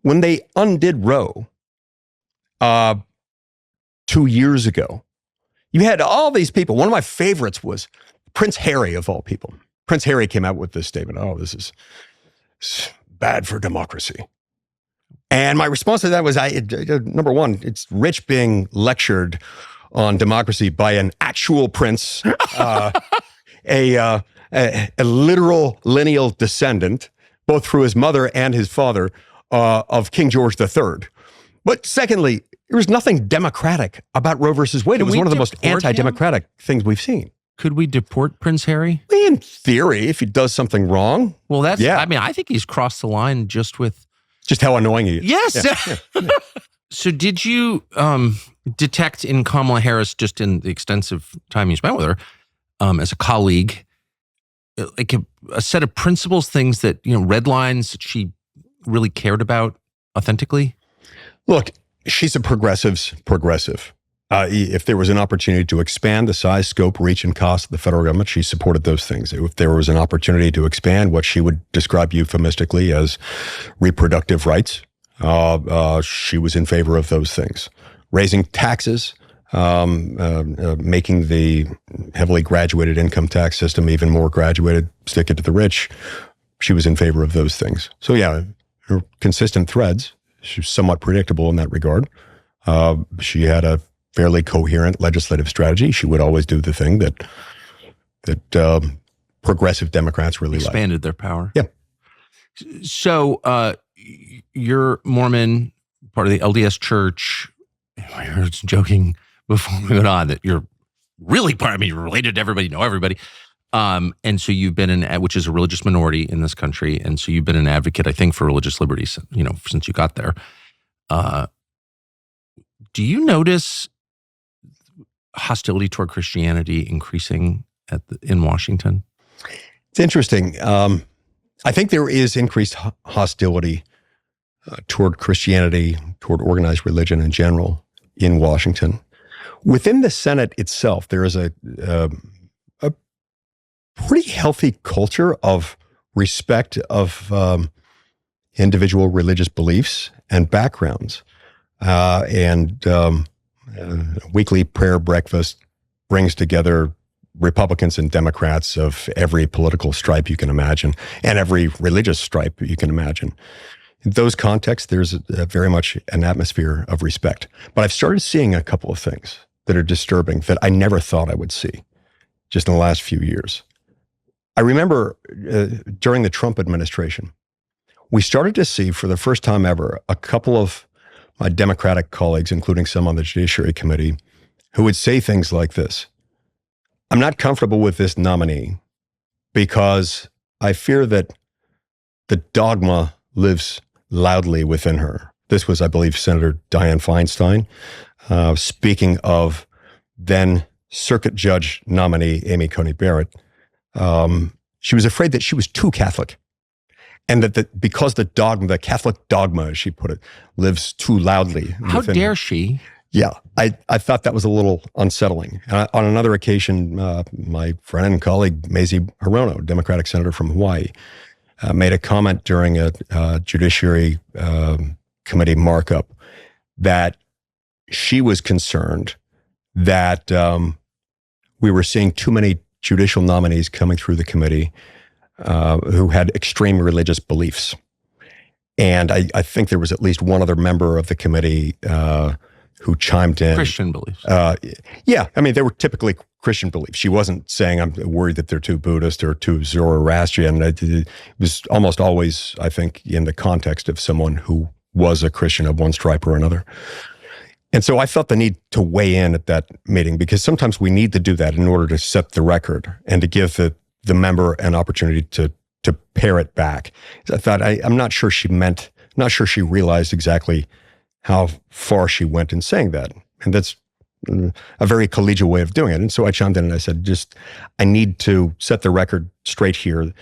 when they undid Roe 2 years ago, you had all these people. One of my favorites was Prince Harry, of all people. Prince Harry came out with this statement, oh, this is bad for democracy. And my response to that was, number one, it's rich being lectured on democracy by an actual prince, a literal lineal descendant, both through his mother and his father, of King George III. But secondly, there was nothing democratic about Roe versus Wade. It was one of the most anti-democratic things we've seen. Could we deport Prince Harry? In theory, if he does something wrong. Well, that's, yeah. I mean, I think he's crossed the line just how annoying he is. Yes. Yeah. So did you detect in Kamala Harris, just in the extensive time you spent with her, as a colleague, like a set of principles, things that, red lines that she really cared about authentically? Look, she's a progressive's progressive. If there was an opportunity to expand the size, scope, reach, and cost of the federal government, she supported those things. If there was an opportunity to expand what she would describe euphemistically as reproductive rights, she was in favor of those things. Raising taxes, making the heavily graduated income tax system even more graduated, stick it to the rich, she was in favor of those things. So yeah, her consistent threads, she was somewhat predictable in that regard. She had a fairly coherent legislative strategy. She would always do the thing that progressive Democrats really expanded their power. Yeah. So you're Mormon, part of the LDS Church. I heard joking before we went on that you're really you're related to everybody, know everybody. And so you've been which is a religious minority in this country. And so you've been an advocate, I think, for religious liberties, since you got there. Do you notice hostility toward Christianity increasing in Washington? It's interesting. I think there is increased hostility toward Christianity, toward organized religion in general in Washington. Within the Senate itself, there is a pretty healthy culture of respect of individual religious beliefs and backgrounds. Weekly prayer breakfast brings together Republicans and Democrats of every political stripe you can imagine and every religious stripe you can imagine. In those contexts, there's very much an atmosphere of respect. But I've started seeing a couple of things that are disturbing that I never thought I would see just in the last few years. I remember during the Trump administration, we started to see for the first time ever a couple of my Democratic colleagues, including some on the Judiciary Committee, who would say things like this: I'm not comfortable with this nominee because I fear that the dogma lives loudly within her. This was, I believe, Senator Dianne Feinstein, speaking of then Circuit Judge nominee Amy Coney Barrett. She was afraid that she was too Catholic. And that because the Catholic dogma, as she put it, lives too loudly. How dare she? Yeah, I thought that was a little unsettling. On another occasion, my friend and colleague, Mazie Hirono, Democratic senator from Hawaii, made a comment during a Judiciary Committee markup that she was concerned that we were seeing too many judicial nominees coming through the committee who had extreme religious beliefs. And I think there was at least one other member of the committee who chimed in. Christian beliefs. Yeah, I mean, they were typically Christian beliefs. She wasn't saying, I'm worried that they're too Buddhist or too Zoroastrian. It was almost always, I think, in the context of someone who was a Christian of one stripe or another. And so I felt the need to weigh in at that meeting because sometimes we need to do that in order to set the record and to give the member an opportunity to pare it back. I thought, I'm not sure she realized exactly how far she went in saying that. And that's a very collegial way of doing it. And so I chimed in and I said, I need to set the record straight here.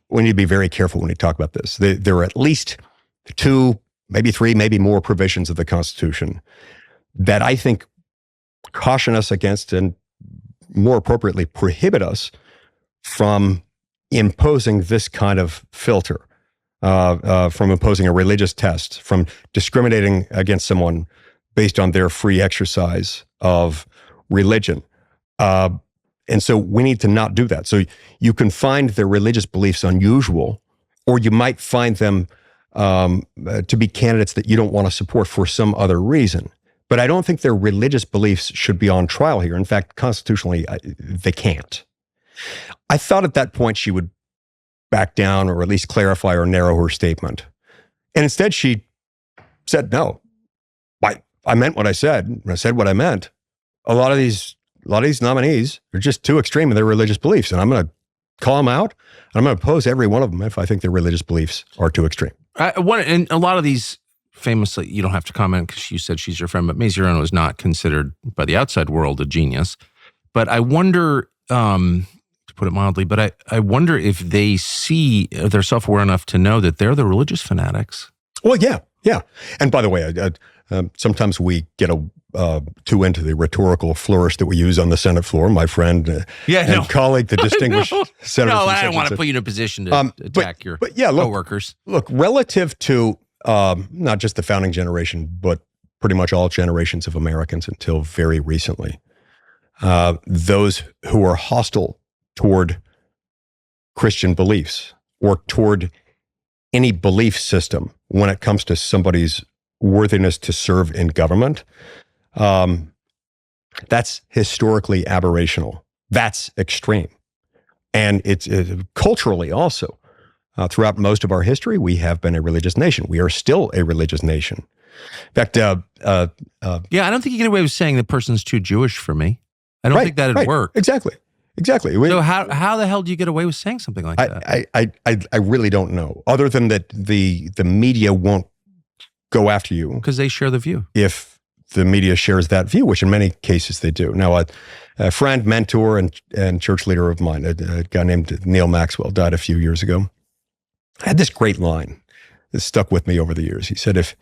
We need to be very careful when we talk about this. There are at least 2, maybe 3, maybe more provisions of the Constitution that I think caution us against and more appropriately prohibit us from imposing this kind of filter from imposing a religious test, from discriminating against someone based on their free exercise of religion. And so we need to not do that. So you can find their religious beliefs unusual, or you might find them to be candidates that you don't want to support for some other reason. But I don't think their religious beliefs should be on trial here. In fact, constitutionally, they can't. I thought at that point she would back down or at least clarify or narrow her statement. And instead she said, no, I meant what I said. I said what I meant. A lot of these nominees are just too extreme in their religious beliefs. And I'm going to call them out. And I'm going to oppose every one of them if I think their religious beliefs are too extreme. And a lot of these, famously, you don't have to comment because you said she's your friend, but Mazie Hirono is not considered by the outside world a genius. But I wonder, to put it mildly, but I wonder if they see, they're self-aware enough to know that they're the religious fanatics. Well, yeah. And by the way, sometimes we get too into the rhetorical flourish that we use on the Senate floor. My friend and colleague, the distinguished senator. No, I don't want to put you in a position to attack your coworkers. Look, relative to not just the founding generation, but pretty much all generations of Americans until very recently, those who are hostile toward Christian beliefs or toward any belief system when it comes to somebody's worthiness to serve in government, that's historically aberrational. That's extreme. And it's culturally also. Throughout most of our history, we have been a religious nation. We are still a religious nation. In fact, I don't think you get away with saying the person's too Jewish for me. I don't think that'd work. Exactly. So how the hell do you get away with saying something like that? I really don't know. Other than that, the media won't go after you because they share the view. If the media shares that view, which in many cases they do. Now, a friend, mentor, and church leader of mine, a guy named Neil Maxwell, died a few years ago. I had this great line that stuck with me over the years. He said, if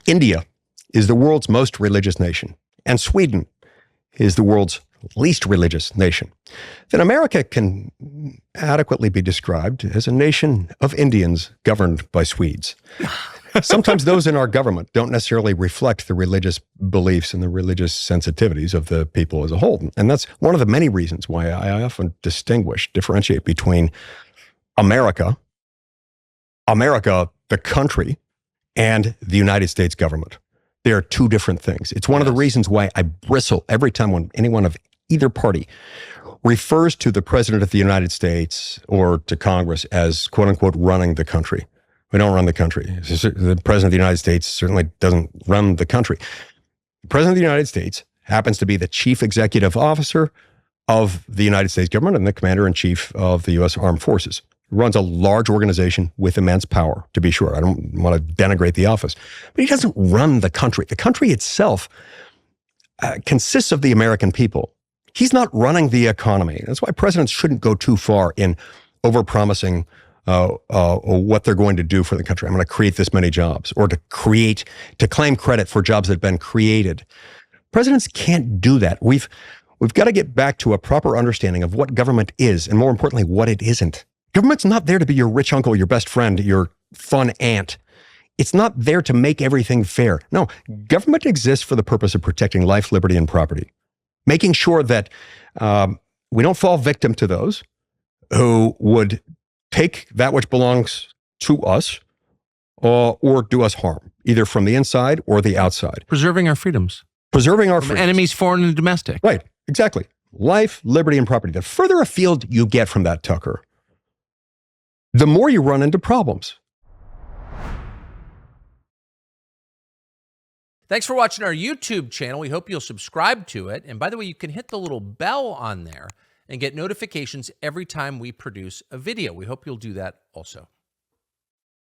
India is the world's most religious nation and Sweden is the world's least religious nation, then America can adequately be described as a nation of Indians governed by Swedes. Sometimes those in our government don't necessarily reflect the religious beliefs and the religious sensitivities of the people as a whole. And that's one of the many reasons why I often differentiate between America, the country, and the United States government. They are two different things. It's one of the reasons why I bristle every time when anyone of either party refers to the president of the United States or to Congress as, quote unquote, running the country. We don't run the country. The president of the United States certainly doesn't run the country. The president of the United States happens to be the chief executive officer of the United States government and the commander-in-chief of the U.S. Armed Forces. He runs a large organization with immense power, to be sure. I don't want to denigrate the office. But he doesn't run the country. The country itself consists of the American people. He's not running the economy. That's why presidents shouldn't go too far in overpromising what they're going to do for the country. I'm going to create this many jobs, or to claim credit for jobs that have been created. Presidents can't do that. We've got to get back to a proper understanding of what government is, and more importantly, what it isn't. Government's not there to be your rich uncle, your best friend, your fun aunt. It's not there to make everything fair. No, government exists for the purpose of protecting life, liberty, and property, making sure that we don't fall victim to those who would take that which belongs to us or do us harm, either from the inside or the outside. Preserving our freedoms. From enemies, foreign and domestic. Right, exactly. Life, liberty, and property. The further afield you get from that, Tucker, the more you run into problems. Thanks for watching our YouTube channel. We hope you'll subscribe to it. And by the way, you can hit the little bell on there and get notifications every time we produce a video. We hope you'll do that also.